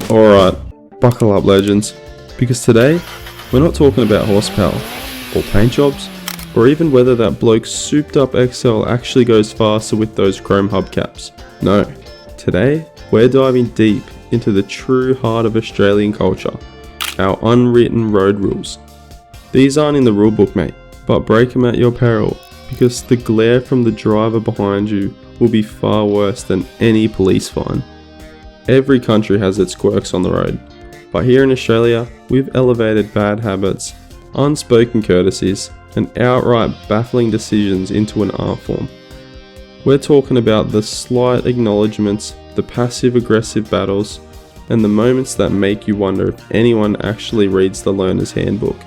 Alright, buckle up legends, because today we're not talking about horsepower, or paint jobs, or even whether that bloke's souped up XL actually goes faster with those chrome hubcaps. No, today we're diving deep into the true heart of Australian culture, our unwritten road rules. These aren't in the rulebook, mate, but break them at your peril, because the glare from the driver behind you will be far worse than any police fine. Every country has its quirks on the road, but here in Australia, we've elevated bad habits, unspoken courtesies, and outright baffling decisions into an art form. We're talking about the slight acknowledgements, the passive-aggressive battles, and the moments that make you wonder if anyone actually reads the learner's handbook.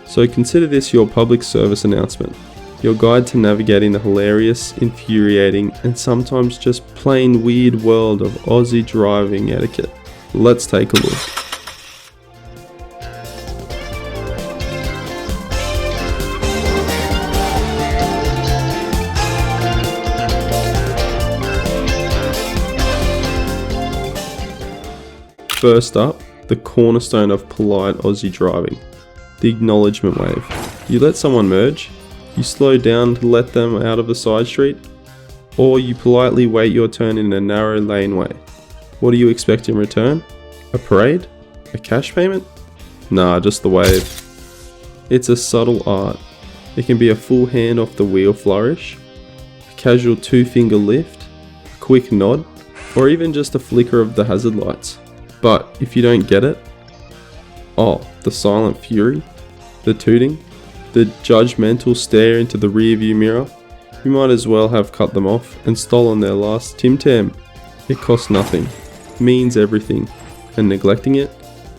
So consider this your public service announcement, your guide to navigating the hilarious, infuriating, and sometimes just plain weird world of Aussie driving etiquette. Let's take a look. First up, the cornerstone of polite Aussie driving, the acknowledgement wave. You let someone merge, you slow down to let them out of a side street, or you politely wait your turn in a narrow laneway. What do you expect in return? A parade? A cash payment? Nah, just the wave. It's a subtle art. It can be a full hand off the wheel flourish, a casual 2-finger lift, a quick nod, or even just a flicker of the hazard lights. But if you don't get it, the silent fury, the tooting, the judgmental stare into the rearview mirror, you might as well have cut them off and stolen their last Tim Tam. It costs nothing, means everything, and neglecting it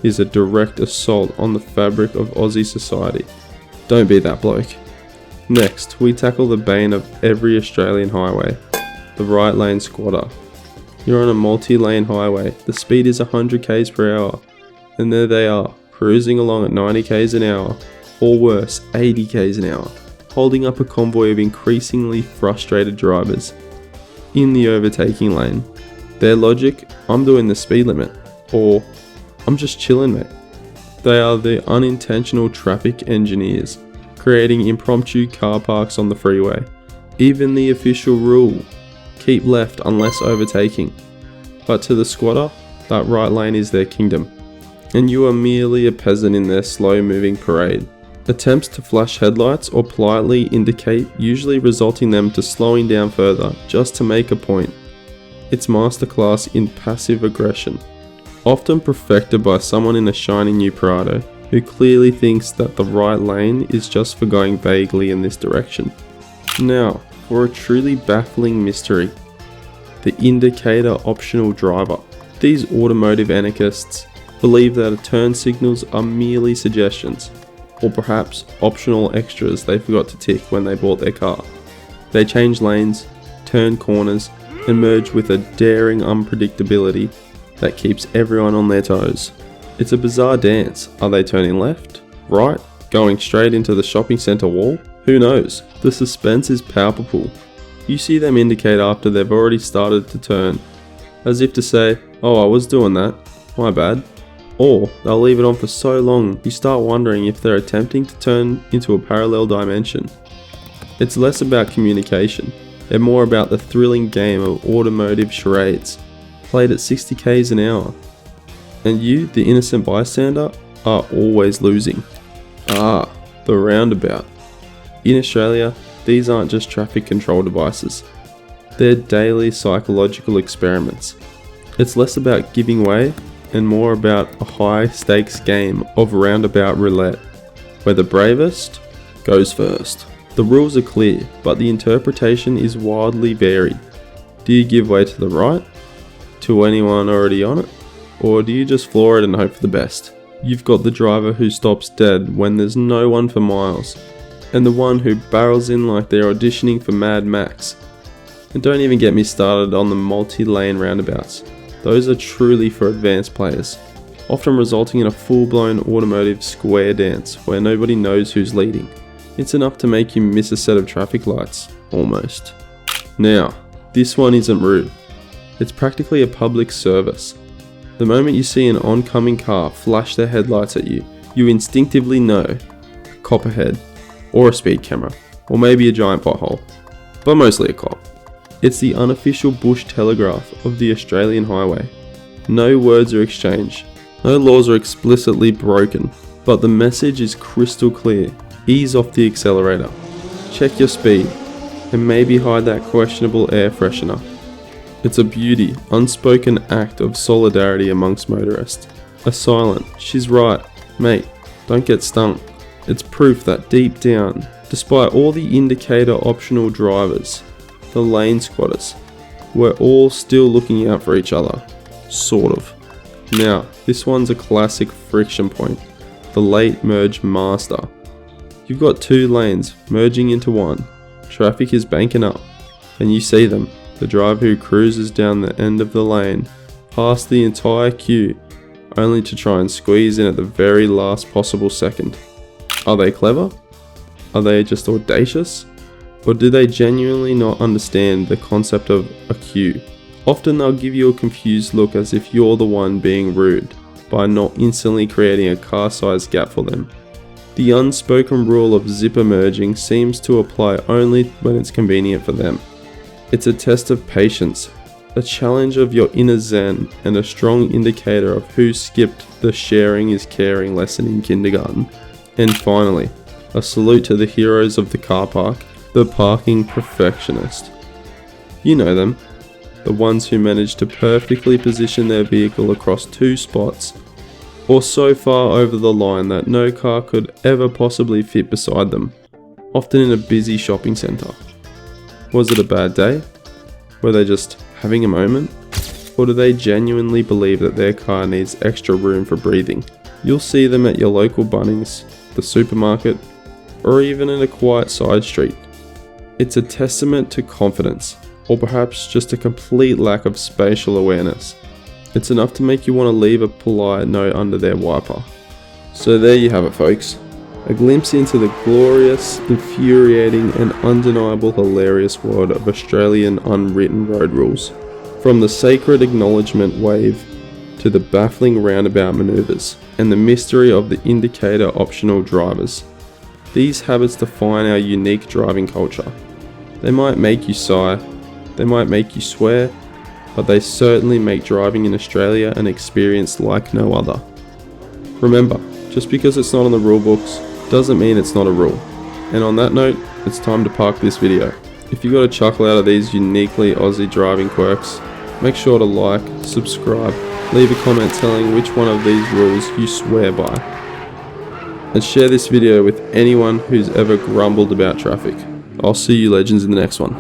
is a direct assault on the fabric of Aussie society. Don't be that bloke. Next, we tackle the bane of every Australian highway, the right lane squatter. You're on a multi-lane highway, the speed is 100 km per hour, and there they are, cruising along at 90 km an hour, or worse, 80 km an hour, holding up a convoy of increasingly frustrated drivers in the overtaking lane. Their logic, I'm doing the speed limit, or I'm just chilling, mate. They are the unintentional traffic engineers, creating impromptu car parks on the freeway. Even the official rule, keep left unless overtaking. But to the squatter, that right lane is their kingdom, and you are merely a peasant in their slow-moving parade. Attempts to flash headlights or politely indicate usually resulting them to slowing down further just to make a point. It's masterclass in passive aggression, often perfected by someone in a shiny new Prado who clearly thinks that the right lane is just for going vaguely in this direction. Now, for a truly baffling mystery, the indicator optional driver. These automotive anarchists believe that turn signals are merely suggestions, or perhaps optional extras they forgot to tick when they bought their car. They change lanes, turn corners, and merge with a daring unpredictability that keeps everyone on their toes. It's a bizarre dance. Are they turning left, right, going straight into the shopping centre wall? Who knows? The suspense is palpable. You see them indicate after they've already started to turn, as if to say, oh, I was doing that, my bad. Or they'll leave it on for so long you start wondering if they're attempting to turn into a parallel dimension. It's less about communication and more about the thrilling game of automotive charades, played at 60 km an hour. And you, the innocent bystander, are always losing. The roundabout. In Australia, these aren't just traffic control devices. They're daily psychological experiments. It's less about giving way and more about a high-stakes game of roundabout roulette, where the bravest goes first. The rules are clear, but the interpretation is wildly varied. Do you give way to the right? To anyone already on it? Or do you just floor it and hope for the best? You've got the driver who stops dead when there's no one for miles, and the one who barrels in like they're auditioning for Mad Max. And don't even get me started on the multi-lane roundabouts. Those are truly for advanced players, often resulting in a full-blown automotive square dance where nobody knows who's leading. It's enough to make you miss a set of traffic lights, almost. Now, this one isn't rude. It's practically a public service. The moment you see an oncoming car flash their headlights at you, you instinctively know a cop ahead, or a speed camera, or maybe a giant pothole, but mostly a cop. It's the unofficial bush telegraph of the Australian highway. No words are exchanged, no laws are explicitly broken, but the message is crystal clear. Ease off the accelerator, check your speed, and maybe hide that questionable air freshener. It's a beauty, unspoken act of solidarity amongst motorists. A silent, she's right, mate, don't get stung. It's proof that deep down, despite all the indicator optional drivers, the lane squatters, we're all still looking out for each other. Sort of. Now, this one's a classic friction point. The late merge master. You've got two lanes merging into one. Traffic is banking up, and you see them. The driver who cruises down the end of the lane, past the entire queue, only to try and squeeze in at the very last possible second. Are they clever? Are they just audacious? Or do they genuinely not understand the concept of a queue? Often they'll give you a confused look as if you're the one being rude by not instantly creating a car-sized gap for them. The unspoken rule of zipper merging seems to apply only when it's convenient for them. It's a test of patience, a challenge of your inner zen, and a strong indicator of who skipped the sharing is caring lesson in kindergarten. And finally, a salute to the heroes of the car park, the parking perfectionist. You know them, the ones who manage to perfectly position their vehicle across two spots, or so far over the line that no car could ever possibly fit beside them, often in a busy shopping centre. Was it a bad day? Were they just having a moment? Or do they genuinely believe that their car needs extra room for breathing? You'll see them at your local Bunnings, the supermarket, or even in a quiet side street. It's a testament to confidence, or perhaps just a complete lack of spatial awareness. It's enough to make you want to leave a polite note under their wiper. So there you have it, folks. A glimpse into the glorious, infuriating, and undeniable hilarious world of Australian unwritten road rules. From the sacred acknowledgement wave to the baffling roundabout manoeuvres and the mystery of the indicator optional drivers. These habits define our unique driving culture. They might make you sigh, they might make you swear, but they certainly make driving in Australia an experience like no other. Remember, just because it's not on the rule books doesn't mean it's not a rule. And on that note, it's time to park this video. If you got a chuckle out of these uniquely Aussie driving quirks, make sure to like, subscribe, leave a comment telling which one of these rules you swear by. And share this video with anyone who's ever grumbled about traffic. I'll see you legends in the next one.